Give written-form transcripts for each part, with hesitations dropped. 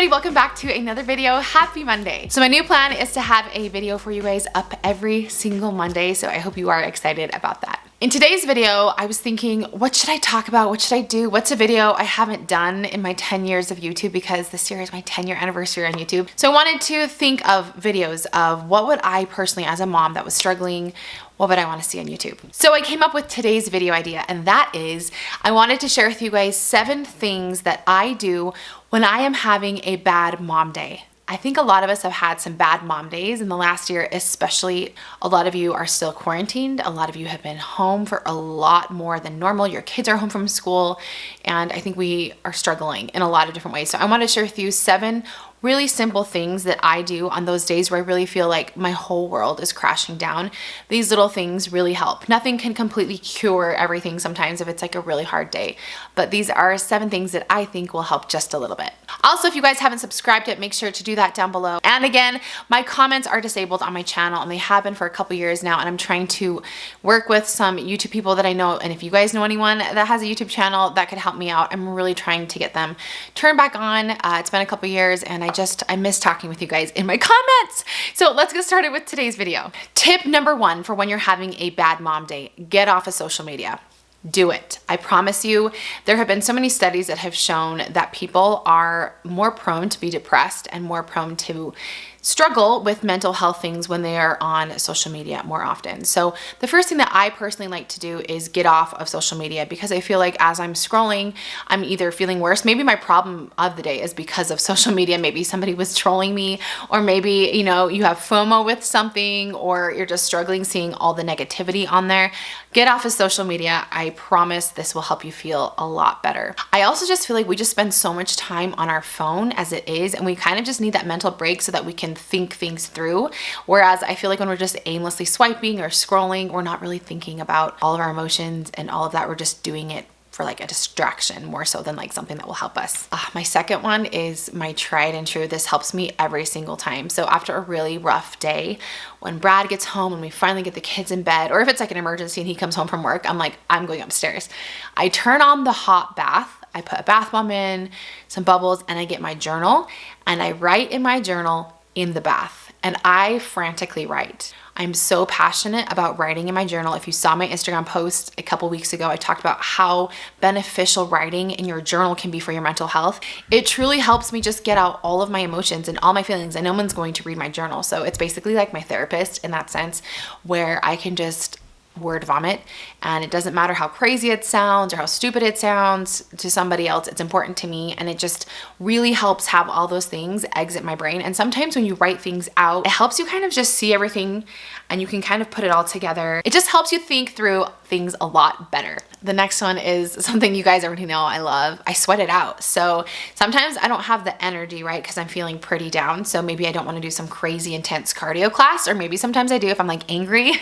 everybody, welcome back to another video. Happy Monday. So my new plan is to have a video for you guys up every single Monday, so I hope you are excited about that. In today's video, I was thinking, what should I talk about? What should I do? What's a video I haven't done in my 10 years of YouTube, because this year is my 10-year anniversary on YouTube. So I wanted to think of videos of what would I personally, as a mom that was struggling, what would I want to see on YouTube? So I came up with today's video idea, and that is I wanted to share with you guys 7 things that I do when I am having a bad mom day. I think a lot of us have had some bad mom days in the last year, especially. A lot of you are still quarantined. A lot of you have been home for a lot more than normal. Your kids are home from school, and I think we are struggling in a lot of different ways. So I want to share with you 7 really simple things that I do on those days where I really feel like my whole world is crashing down. These little things really help. Nothing can completely cure everything sometimes if it's like a really hard day, but these are 7 things that I think will help just a little bit. Also, if you guys haven't subscribed yet, make sure to do that down below. And again, my comments are disabled on my channel, and they have been for a couple years now, and I'm trying to work with some YouTube people that I know, and if you guys know anyone that has a YouTube channel that could help me out, I'm really trying to get them turned back on. It's been a couple years, and I miss talking with you guys in my comments. So let's get started with today's video. Tip number 1 for when you're having a bad mom day: get off of social media. Do it. I promise you, there have been so many studies that have shown that people are more prone to be depressed and more prone to struggle with mental health things when they are on social media more often. So the first thing that I personally like to do is get off of social media, because I feel like as I'm scrolling, I'm either feeling worse. Maybe my problem of the day is because of social media. Maybe somebody was trolling me, or maybe, you know, you have FOMO with something, or you're just struggling seeing all the negativity on there. Get off of social media. I promise this will help you feel a lot better. I also just feel like we just spend so much time on our phone as it is, and we kind of just need that mental break so that we can think things through. Whereas I feel like when we're just aimlessly swiping or scrolling, we're not really thinking about all of our emotions and all of that. We're just doing it for like a distraction more so than like something that will help us. My second one is my tried and true. This helps me every single time. So after a really rough day, when Brad gets home and we finally get the kids in bed, or if it's like an emergency and he comes home from work, I'm like, I'm going upstairs. I turn on the hot bath. I put a bath bomb in, some bubbles, and I get my journal, and I write in my journal in the bath, and I frantically write. I'm so passionate about writing in my journal. If you saw my Instagram post a couple weeks ago, I talked about how beneficial writing in your journal can be for your mental health. It truly helps me just get out all of my emotions and all my feelings, and no one's going to read my journal. So it's basically like my therapist in that sense, where I can just word vomit, and it doesn't matter how crazy it sounds or how stupid it sounds to somebody else. It's important to me, and it just really helps have all those things exit my brain. And sometimes when you write things out, it helps you kind of just see everything, and you can kind of put it all together. It just helps you think through things a lot better. The next one is something you guys already know I love. I sweat it out. So sometimes I don't have the energy, right? Because I'm feeling pretty down. So maybe I don't want to do some crazy intense cardio class, or maybe sometimes I do if I'm like angry.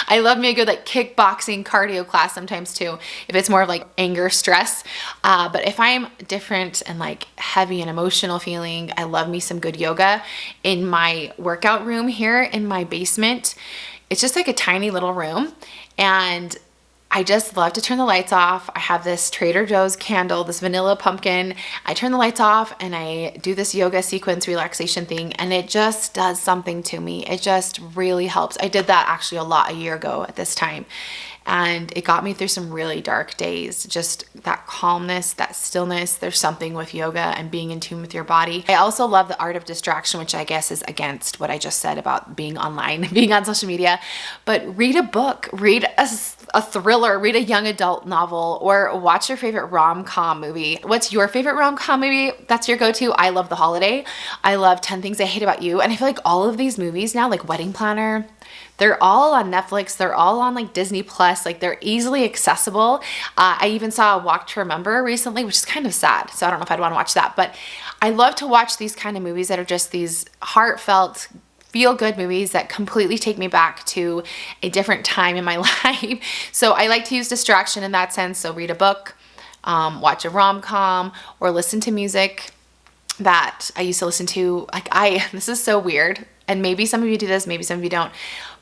I love me a good like kickboxing cardio class sometimes too, if it's more of like anger, stress. But if I'm different and like heavy and emotional feeling, I love me some good yoga in my workout room here in my basement. It's just like a tiny little room, and I just love to turn the lights off. I have this Trader Joe's candle, this vanilla pumpkin. I turn the lights off and I do this yoga sequence relaxation thing, and it just does something to me. It just really helps. I did that actually a lot a year ago at this time, and it got me through some really dark days. Just that calmness, that stillness. There's something with yoga and being in tune with your body. I also love the art of distraction, which I guess is against what I just said about being online, being on social media. But read a book, read a thriller, read a young adult novel, or watch your favorite rom-com movie. What's your favorite rom-com movie? That's your go-to. I love The Holiday. I love 10 Things I Hate About You. And I feel like all of these movies now, like Wedding Planner, they're all on Netflix. They're all on like Disney Plus. Like they're easily accessible. I even saw a Walk to Remember recently, which is kind of sad. So I don't know if I'd want to watch that, but I love to watch these kind of movies that are just these heartfelt, feel-good movies that completely take me back to a different time in my life. So I like to use distraction in that sense. So read a book, watch a rom-com, or listen to music that I used to listen to. This is so weird, and maybe some of you do this, maybe some of you don't,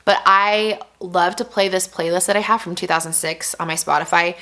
but I love to play this playlist that I have from 2006 on my Spotify.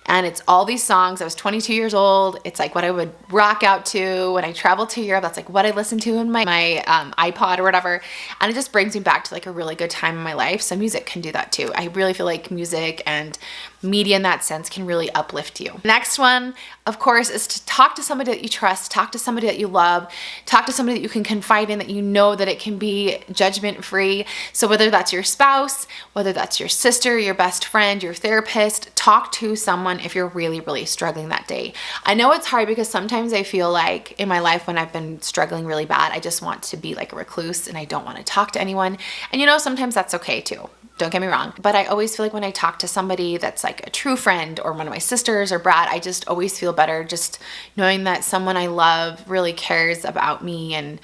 And it's all these songs. I was 22 years old. It's like what I would rock out to when I traveled to Europe. That's like what I listened to in my iPod or whatever. And it just brings me back to like a really good time in my life. So music can do that too. I really feel like music and media in that sense can really uplift you. Next one, of course, is to talk to somebody that you trust, talk to somebody that you love, talk to somebody that you can confide in, that you know that it can be judgment-free. So whether that's your spouse, whether that's your sister, your best friend, your therapist, talk to someone if you're really, really struggling that day. I know it's hard because sometimes I feel like in my life when I've been struggling really bad, I just want to be like a recluse and I don't want to talk to anyone. And you know, sometimes that's okay too. Don't get me wrong, but I always feel like when I talk to somebody that's like a true friend or one of my sisters or Brad, I just always feel better just knowing that someone I love really cares about me and,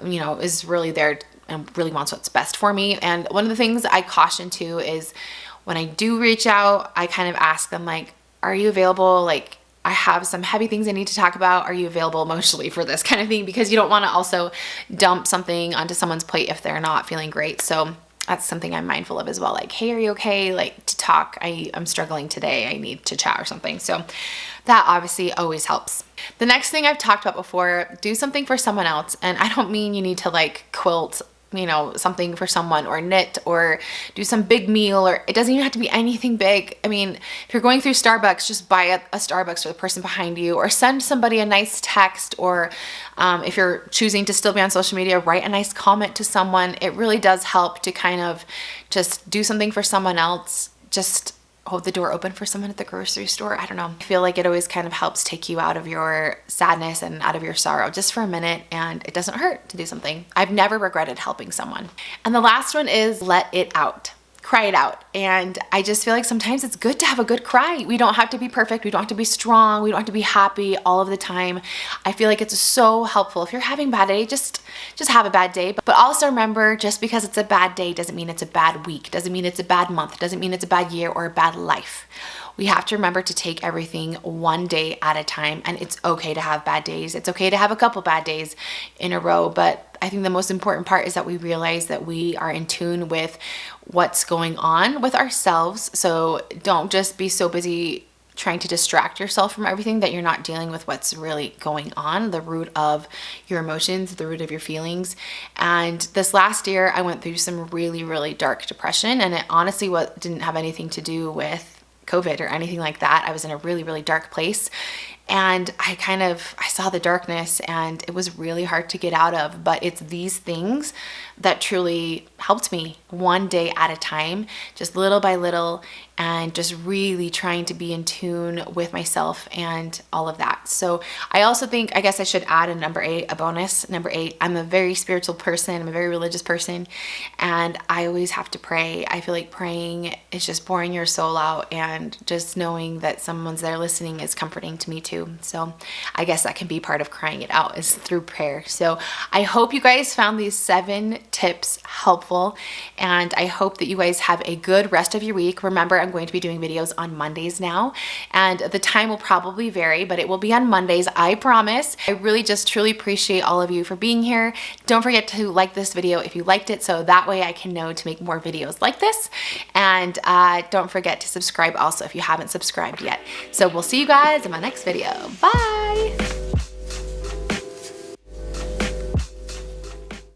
you know, is really there and really wants what's best for me. And one of the things I caution too is when I do reach out, I kind of ask them like, are you available? Like, I have some heavy things I need to talk about. Are you available emotionally for this kind of thing? Because you don't want to also dump something onto someone's plate if they're not feeling great. So that's something I'm mindful of as well. Like, hey, are you okay? Like to talk, I'm struggling today. I need to chat or something. So that obviously always helps. The next thing I've talked about before, do something for someone else. And I don't mean you need to like quilt, you know, something for someone or knit or do some big meal, or it doesn't even have to be anything big. I mean, if you're going through Starbucks, just buy a Starbucks for the person behind you, or send somebody a nice text, or if you're choosing to still be on social media, write a nice comment to someone. It really does help to kind of just do something for someone else. Just hold the door open for someone at the grocery store. I don't know. I feel like it always kind of helps take you out of your sadness and out of your sorrow just for a minute, and it doesn't hurt to do something. I've never regretted helping someone. And the last one is let it out. Cry it out. And I just feel like sometimes it's good to have a good cry. We don't have to be perfect. We don't have to be strong. We don't have to be happy all of the time. I feel like it's so helpful. If you're having a bad day, just have a bad day. But also remember, just because it's a bad day doesn't mean it's a bad week, doesn't mean it's a bad month, doesn't mean it's a bad year or a bad life. We have to remember to take everything one day at a time, and it's okay to have bad days. It's okay to have a couple bad days in a row, but I think the most important part is that we realize that we are in tune with what's going on with ourselves. So don't just be so busy trying to distract yourself from everything that you're not dealing with what's really going on, the root of your emotions, the root of your feelings. And this last year, I went through some really, really dark depression, and it honestly didn't have anything to do with COVID or anything like that. I was in a really, really dark place, and I saw the darkness, and it was really hard to get out of. But it's these things that truly helped me one day at a time, just little by little, and just really trying to be in tune with myself and all of that. So I also think, I guess I should add a bonus. Number 8, I'm a very spiritual person. I'm a very religious person, and I always have to pray. I feel like praying is just pouring your soul out, and just knowing that someone's there listening is comforting to me too. So I guess that can be part of crying it out, is through prayer. So I hope you guys found these 7 tips helpful, and I hope that you guys have a good rest of your week. Remember, I'm going to be doing videos on Mondays now, and the time will probably vary, but it will be on Mondays, I promise. I really just truly appreciate all of you for being here. Don't forget to like this video if you liked it, so that way I can know to make more videos like this. And don't forget to subscribe also if you haven't subscribed yet. So we'll see you guys in my next video. Bye!